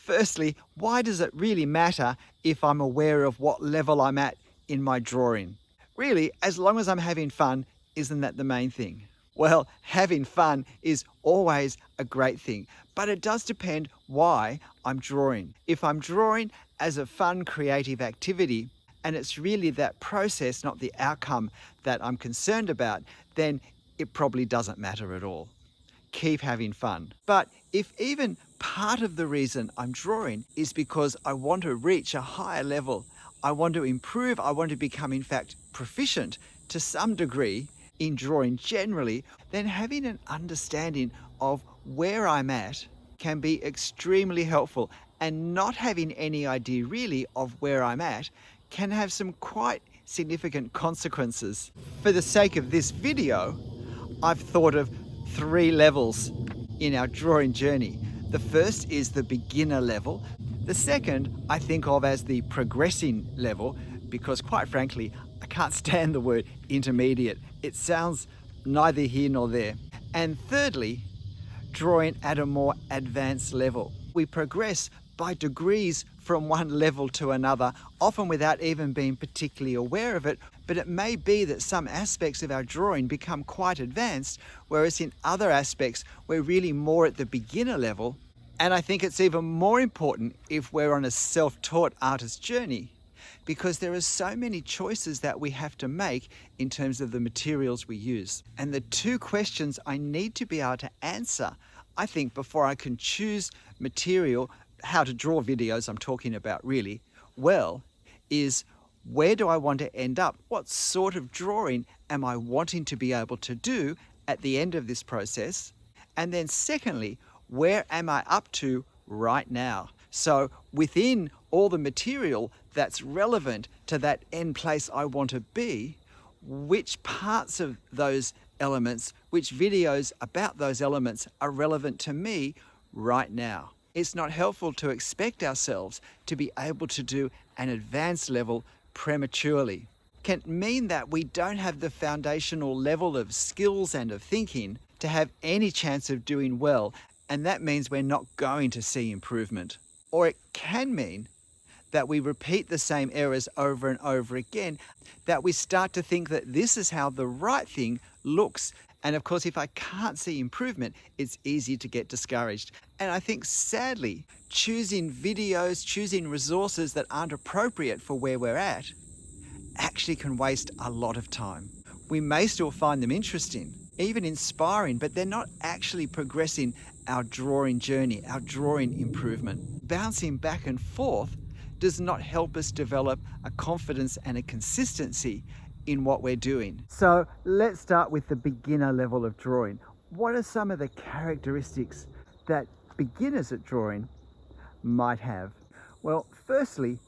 Firstly, why does it really matter if I'm aware of what level I'm at in my drawing? Really, as long as I'm having fun, isn't that the main thing? Well, having fun is always a great thing, but it does depend why I'm drawing. If I'm drawing as a fun, creative activity, and it's really that process, not the outcome, that I'm concerned about, then it probably doesn't matter at all. Keep having fun. But if even part of the reason I'm drawing is because I want to reach a higher level, I want to improve, I want to become, in fact, proficient to some degree in drawing generally, then having an understanding of where I'm at can be extremely helpful. And not having any idea really of where I'm at can have some quite significant consequences. For the sake of this video, I've thought of 3 levels in our drawing journey. The first is the beginner level. The second I think of as the progressing level, because quite frankly, I can't stand the word intermediate. It sounds neither here nor there. And thirdly, drawing at a more advanced level. We progress by degrees from one level to another, often without even being particularly aware of it, but it may be that some aspects of our drawing become quite advanced, whereas in other aspects we're really more at the beginner level. And I think it's even more important if we're on a self-taught artist journey, because there are so many choices that we have to make in terms of the materials we use. And the 2 questions I need to be able to answer, I think, before I can choose material, how to draw videos I'm talking about really, well, is where do I want to end up? What sort of drawing am I wanting to be able to do at the end of this process? And then secondly, where am I up to right now? So within all the material that's relevant to that end place I want to be, which parts of those elements, which videos about those elements are relevant to me right now? It's not helpful to expect ourselves to be able to do an advanced level prematurely. It can mean that we don't have the foundational level of skills and of thinking to have any chance of doing well, and that means we're not going to see improvement. Or it can mean that we repeat the same errors over and over again, that we start to think that this is how the right thing looks. And of course, if I can't see improvement, it's easy to get discouraged. And I think sadly, choosing videos, choosing resources that aren't appropriate for where we're at, actually can waste a lot of time. We may still find them interesting, even inspiring, but they're not actually progressing our drawing journey, our drawing improvement. Bouncing back and forth does not help us develop a confidence and a consistency in what we're doing. So let's start with the beginner level of drawing. What are some of the characteristics that beginners at drawing might have? Well, firstly,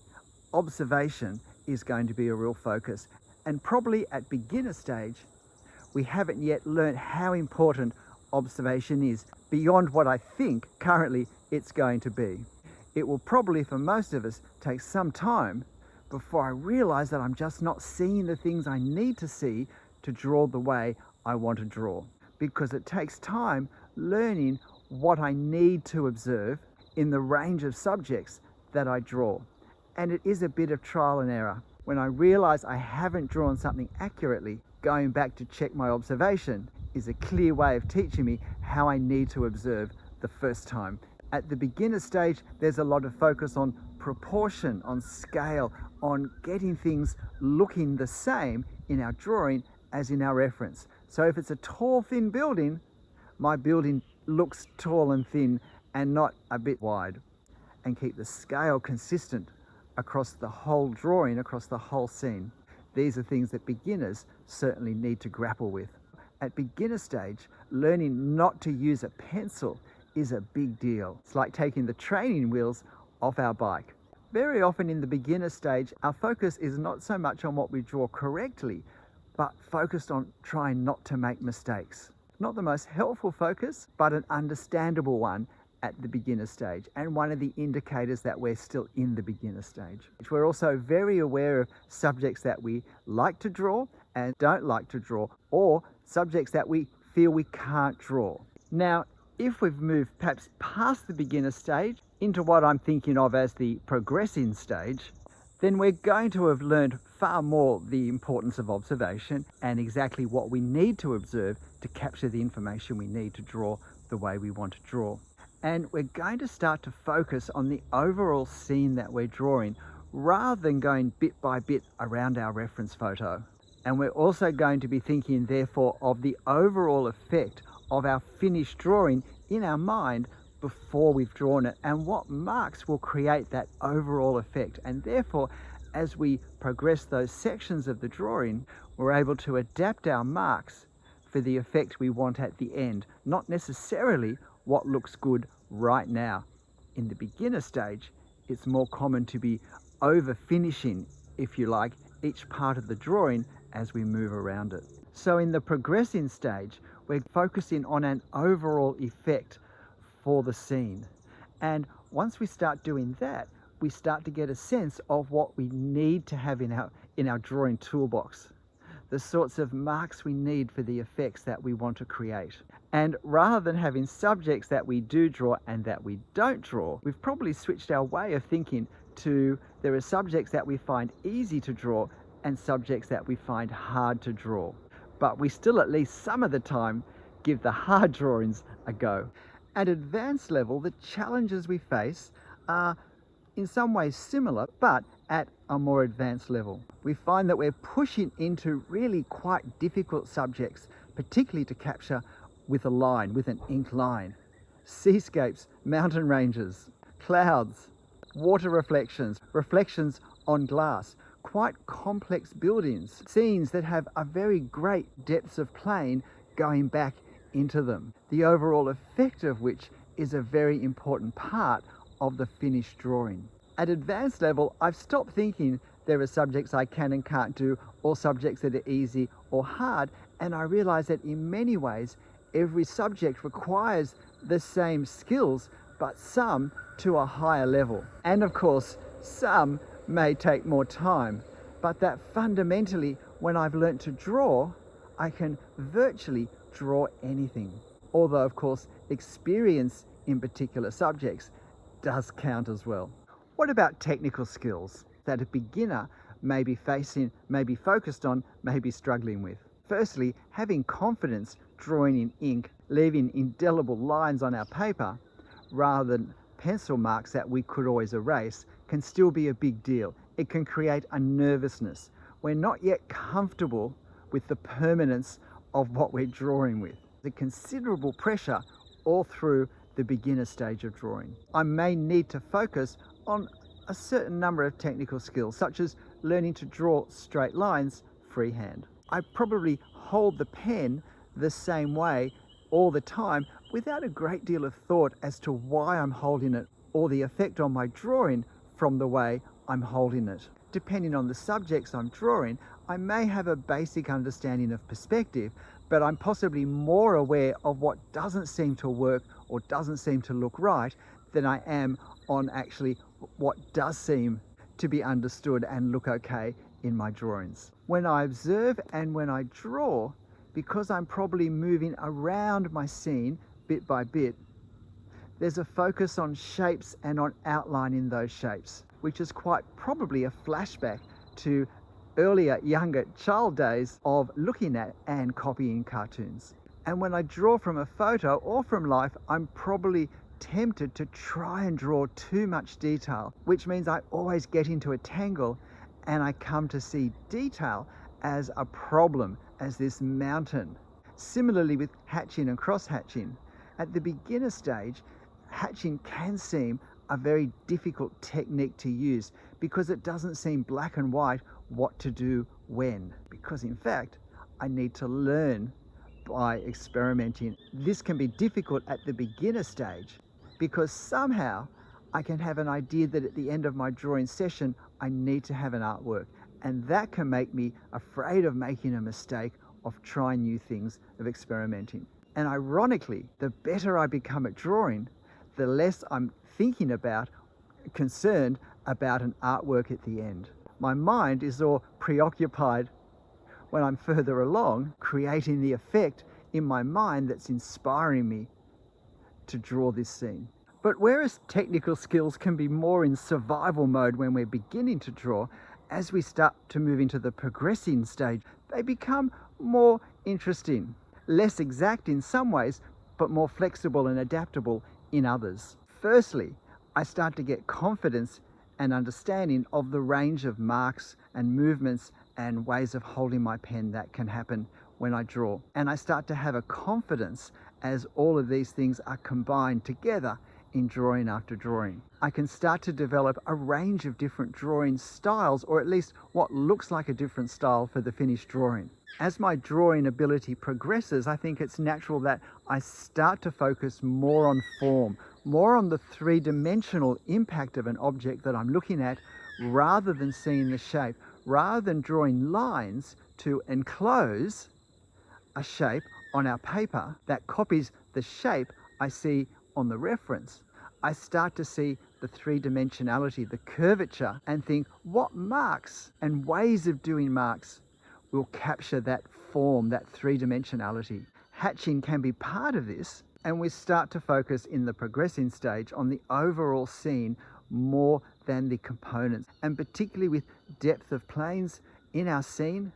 observation is going to be a real focus. And probably at beginner stage, we haven't yet learned how important observation is beyond what I think currently it's going to be. It will probably, for most of us, take some time before I realize that I'm just not seeing the things I need to see to draw the way I want to draw. Because it takes time learning what I need to observe in the range of subjects that I draw. And it is a bit of trial and error. When I realize I haven't drawn something accurately, going back to check my observation is a clear way of teaching me how I need to observe the first time. At the beginner stage, there's a lot of focus on proportion, on scale, on getting things looking the same in our drawing as in our reference. So if it's a tall, thin building, my building looks tall and thin and not a bit wide. And keep the scale consistent across the whole drawing, across the whole scene. These are things that beginners certainly need to grapple with. At beginner stage, learning not to use a pencil is a big deal. It's like taking the training wheels off our bike. Very often in the beginner stage, our focus is not so much on what we draw correctly, but focused on trying not to make mistakes. Not the most helpful focus, but an understandable one at the beginner stage, and one of the indicators that we're still in the beginner stage. We're also very aware of subjects that we like to draw and don't like to draw, or subjects that we feel we can't draw. Now, if we've moved perhaps past the beginner stage into what I'm thinking of as the progressing stage, then we're going to have learned far more the importance of observation and exactly what we need to observe to capture the information we need to draw the way we want to draw. And we're going to start to focus on the overall scene that we're drawing rather than going bit by bit around our reference photo. And we're also going to be thinking, therefore, of the overall effect of our finished drawing in our mind before we've drawn it, and what marks will create that overall effect. And therefore, as we progress those sections of the drawing, we're able to adapt our marks for the effect we want at the end, not necessarily what looks good right now. In the beginner stage, it's more common to be over finishing, if you like, each part of the drawing as we move around it. So in the progressing stage, we're focusing on an overall effect for the scene. And once we start doing that, we start to get a sense of what we need to have in our drawing toolbox, the sorts of marks we need for the effects that we want to create. And rather than having subjects that we do draw and that we don't draw, we've probably switched our way of thinking to there are subjects that we find easy to draw and subjects that we find hard to draw. But we still, at least some of the time, give the hard drawings a go. At advanced level, the challenges we face are in some ways similar, but at a more advanced level. We find that we're pushing into really quite difficult subjects, particularly to capture with a line, with an ink line. Seascapes, mountain ranges, clouds, water reflections, reflections on glass, quite complex buildings, scenes that have a very great depths of plane going back into them, the overall effect of which is a very important part of the finished drawing. At advanced level, I've stopped thinking there are subjects I can and can't do, or subjects that are easy or hard, and I realize that in many ways, every subject requires the same skills, but some to a higher level. And of course, some may take more time, but that fundamentally, when I've learnt to draw, I can virtually draw anything. Although, of course, experience in particular subjects does count as well. What about technical skills that a beginner may be facing, may be focused on, may be struggling with? Firstly, having confidence drawing in ink, leaving indelible lines on our paper, rather than pencil marks that we could always erase, can still be a big deal. It can create a nervousness. We're not yet comfortable with the permanence of what we're drawing with. The considerable pressure all through the beginner stage of drawing. I may need to focus on a certain number of technical skills, such as learning to draw straight lines freehand. I probably hold the pen the same way all the time without a great deal of thought as to why I'm holding it or the effect on my drawing from the way I'm holding it. Depending on the subjects I'm drawing, I may have a basic understanding of perspective, but I'm possibly more aware of what doesn't seem to work or doesn't seem to look right than I am on actually what does seem to be understood and look okay in my drawings. When I observe and when I draw, because I'm probably moving around my scene bit by bit, there's a focus on shapes and on outline in those shapes, which is quite probably a flashback to earlier, younger child days of looking at and copying cartoons. And when I draw from a photo or from life, I'm probably tempted to try and draw too much detail, which means I always get into a tangle and I come to see detail as a problem, as this mountain. Similarly with hatching and cross-hatching. At the beginner stage, hatching can seem a very difficult technique to use because it doesn't seem black and white what to do when. Because in fact, I need to learn by experimenting. This can be difficult at the beginner stage because somehow I can have an idea that at the end of my drawing session, I need to have an artwork. And that can make me afraid of making a mistake, of trying new things, of experimenting. And ironically, the better I become at drawing, the less I'm thinking about, concerned about an artwork at the end. My mind is all preoccupied when I'm further along, creating the effect in my mind that's inspiring me to draw this scene. But whereas technical skills can be more in survival mode when we're beginning to draw, as we start to move into the progressing stage, they become more interesting, less exact in some ways, but more flexible and adaptable in others. Firstly, I start to get confidence and understanding of the range of marks and movements and ways of holding my pen that can happen when I draw. And I start to have a confidence as all of these things are combined together in drawing after drawing. I can start to develop a range of different drawing styles, or at least what looks like a different style for the finished drawing. As my drawing ability progresses, I think it's natural that I start to focus more on form, more on the three-dimensional impact of an object that I'm looking at, rather than seeing the shape, rather than drawing lines to enclose a shape on our paper that copies the shape I see on the reference. I start to see the three-dimensionality, the curvature, and think what marks and ways of doing marks will capture that form, that three-dimensionality. Hatching can be part of this, and we start to focus in the progressing stage on the overall scene more than the components, and particularly with depth of planes in our scene,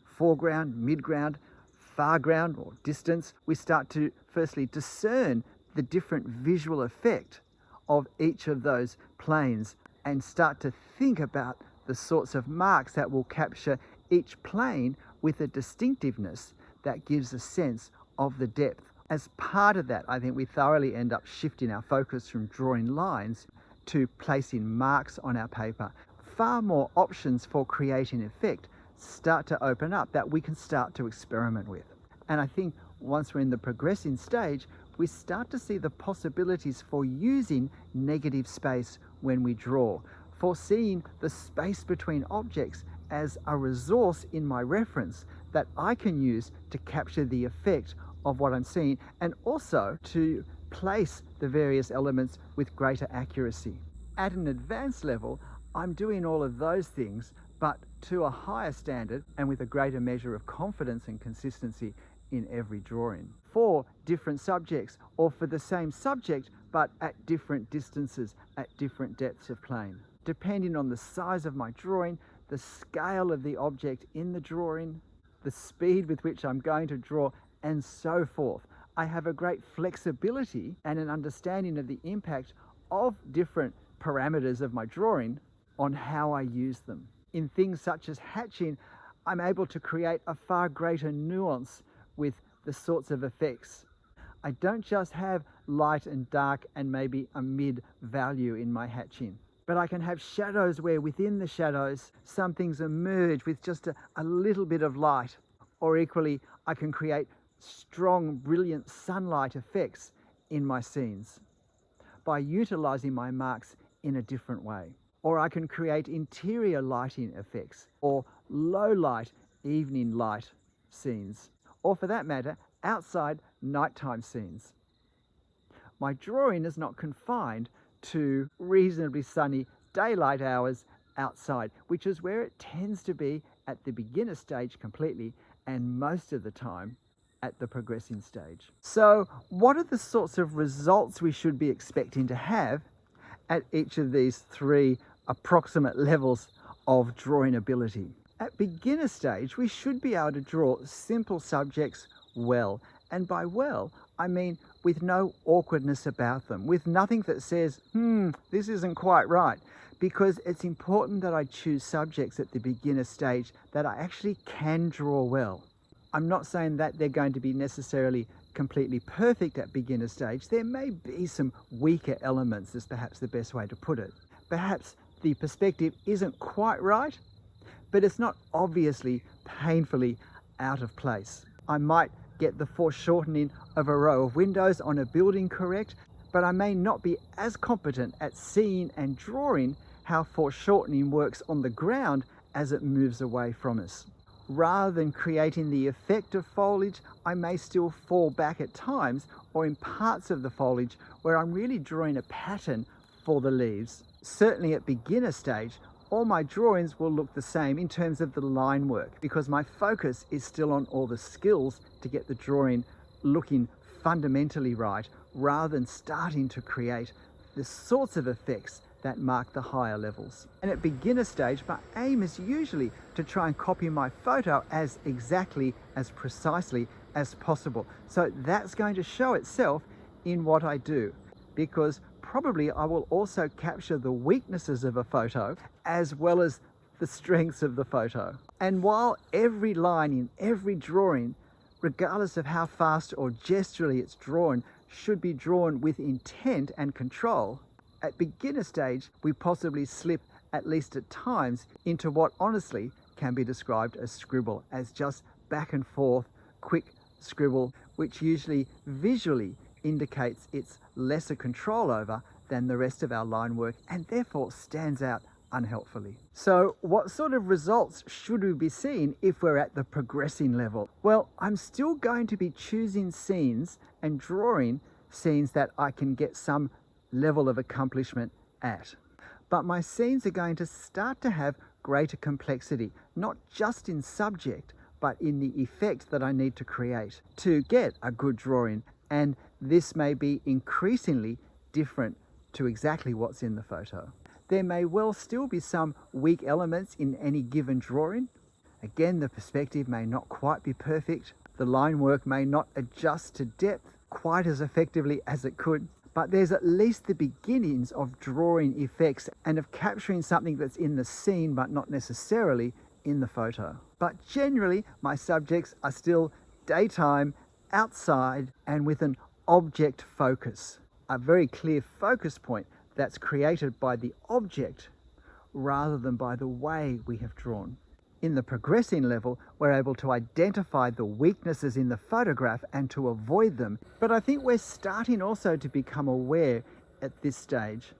foreground, midground, foreground or distance, we start to firstly discern the different visual effect of each of those planes and start to think about the sorts of marks that will capture each plane with a distinctiveness that gives a sense of the depth. As part of that, I think we thoroughly end up shifting our focus from drawing lines to placing marks on our paper. Far more options for creating effect start to open up that we can start to experiment with. And I think once we're in the progressing stage, we start to see the possibilities for using negative space when we draw, for seeing the space between objects as a resource in my reference that I can use to capture the effect of what I'm seeing, and also to place the various elements with greater accuracy. At an advanced level, I'm doing all of those things, but to a higher standard and with a greater measure of confidence and consistency in every drawing. For different subjects, or for the same subject, but at different distances, at different depths of plane. Depending on the size of my drawing, the scale of the object in the drawing, the speed with which I'm going to draw, and so forth. I have a great flexibility and an understanding of the impact of different parameters of my drawing on how I use them. In things such as hatching, I'm able to create a far greater nuance with the sorts of effects. I don't just have light and dark and maybe a mid value in my hatching, but I can have shadows where within the shadows some things emerge with just a little bit of light. Or equally, I can create strong, brilliant sunlight effects in my scenes by utilizing my marks in a different way. Or I can create interior lighting effects, or low light, evening light scenes, or for that matter, outside nighttime scenes. My drawing is not confined to reasonably sunny daylight hours outside, which is where it tends to be at the beginner stage completely, and most of the time at the progressing stage. So what are the sorts of results we should be expecting to have at each of these three approximate levels of drawing ability? At beginner stage, we should be able to draw simple subjects well. And by well, I mean with no awkwardness about them, with nothing that says, this isn't quite right. Because it's important that I choose subjects at the beginner stage that I actually can draw well. I'm not saying that they're going to be necessarily completely perfect at beginner stage. There may be some weaker elements, is perhaps the best way to put it. Perhaps the perspective isn't quite right, but it's not obviously painfully out of place. I might get the foreshortening of a row of windows on a building correct, but I may not be as competent at seeing and drawing how foreshortening works on the ground as it moves away from us. Rather than creating the effect of foliage, I may still fall back at times, or in parts of the foliage where I'm really drawing a pattern for the leaves. Certainly at beginner stage, all my drawings will look the same in terms of the line work, because my focus is still on all the skills to get the drawing looking fundamentally right, rather than starting to create the sorts of effects that mark the higher levels. And at beginner stage, my aim is usually to try and copy my photo as exactly, as precisely as possible. So that's going to show itself in what I do, because probably I will also capture the weaknesses of a photo as well as the strengths of the photo. And while every line in every drawing, regardless of how fast or gesturally it's drawn, should be drawn with intent and control, at beginner stage, we possibly slip, at least at times, into what honestly can be described as scribble, as just back and forth, quick scribble, which usually visually indicates its lesser control over than the rest of our line work, and therefore stands out unhelpfully. So what sort of results should we be seeing if we're at the progressing level? Well, I'm still going to be choosing scenes and drawing scenes that I can get some level of accomplishment at. But my scenes are going to start to have greater complexity, not just in subject, but in the effect that I need to create to get a good drawing. And this may be increasingly different to exactly what's in the photo. There may well still be some weak elements in any given drawing. Again, the perspective may not quite be perfect. The line work may not adjust to depth quite as effectively as it could, but there's at least the beginnings of drawing effects and of capturing something that's in the scene but not necessarily in the photo. But generally, my subjects are still daytime, outside, and with an object focus, a very clear focus point that's created by the object rather than by the way we have drawn. In the progressing level, we're able to identify the weaknesses in the photograph and to avoid them. But I think we're starting also to become aware at this stage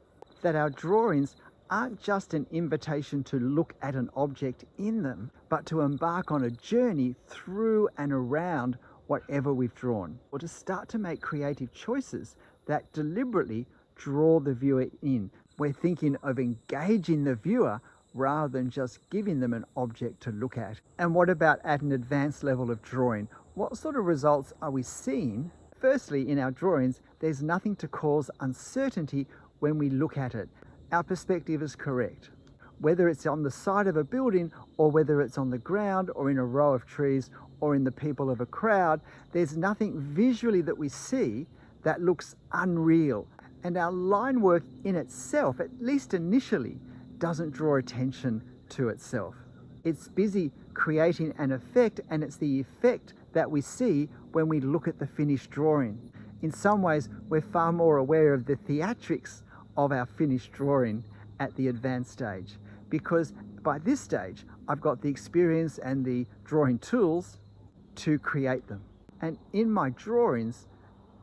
that our drawings aren't just an invitation to look at an object in them, but to embark on a journey through and around whatever we've drawn, or to start to make creative choices that deliberately draw the viewer in. We're thinking of engaging the viewer rather than just giving them an object to look at. And what about at an advanced level of drawing? What sort of results are we seeing? Firstly, in our drawings, there's nothing to cause uncertainty when we look at it. Our perspective is correct. Whether it's on the side of a building, or whether it's on the ground, or in a row of trees, or in the people of a crowd, there's nothing visually that we see that looks unreal. And our line work in itself, at least initially, doesn't draw attention to itself. It's busy creating an effect, and it's the effect that we see when we look at the finished drawing. In some ways, we're far more aware of the theatrics of our finished drawing at the advanced stage, because by this stage, I've got the experience and the drawing tools to create them. And in my drawings,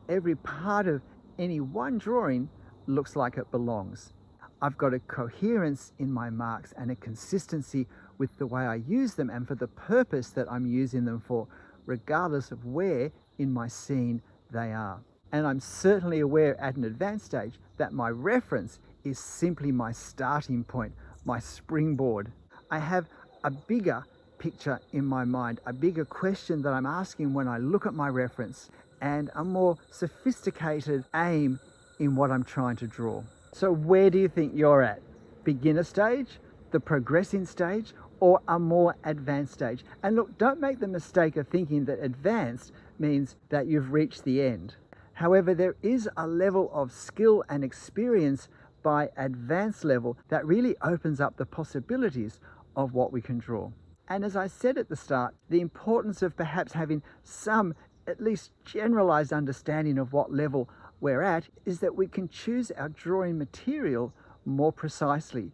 every part of any one drawing looks like it belongs. I've got a coherence in my marks and a consistency with the way I use them and for the purpose that I'm using them for, regardless of where in my scene they are. And I'm certainly aware at an advanced stage that my reference is simply my starting point, my springboard. I have a bigger picture in my mind, a bigger question that I'm asking when I look at my reference, and a more sophisticated aim in what I'm trying to draw. So where do you think you're at? Beginner stage, the progressing stage, or a more advanced stage? And look, don't make the mistake of thinking that advanced means that you've reached the end. However, there is a level of skill and experience by advanced level that really opens up the possibilities of what we can draw. And as I said at the start, the importance of perhaps having some at least generalized understanding of what level we're at is that we can choose our drawing material more precisely.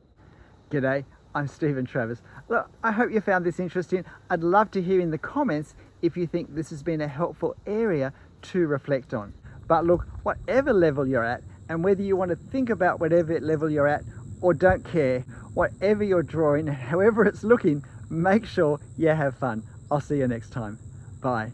G'day, I'm Stephen Travis. Look, I hope you found this interesting. I'd love to hear in the comments if you think this has been a helpful area to reflect on. But look, whatever level you're at, and whether you want to think about whatever level you're at or don't care, whatever you're drawing, however it's looking, make sure you have fun. I'll see you next time. Bye.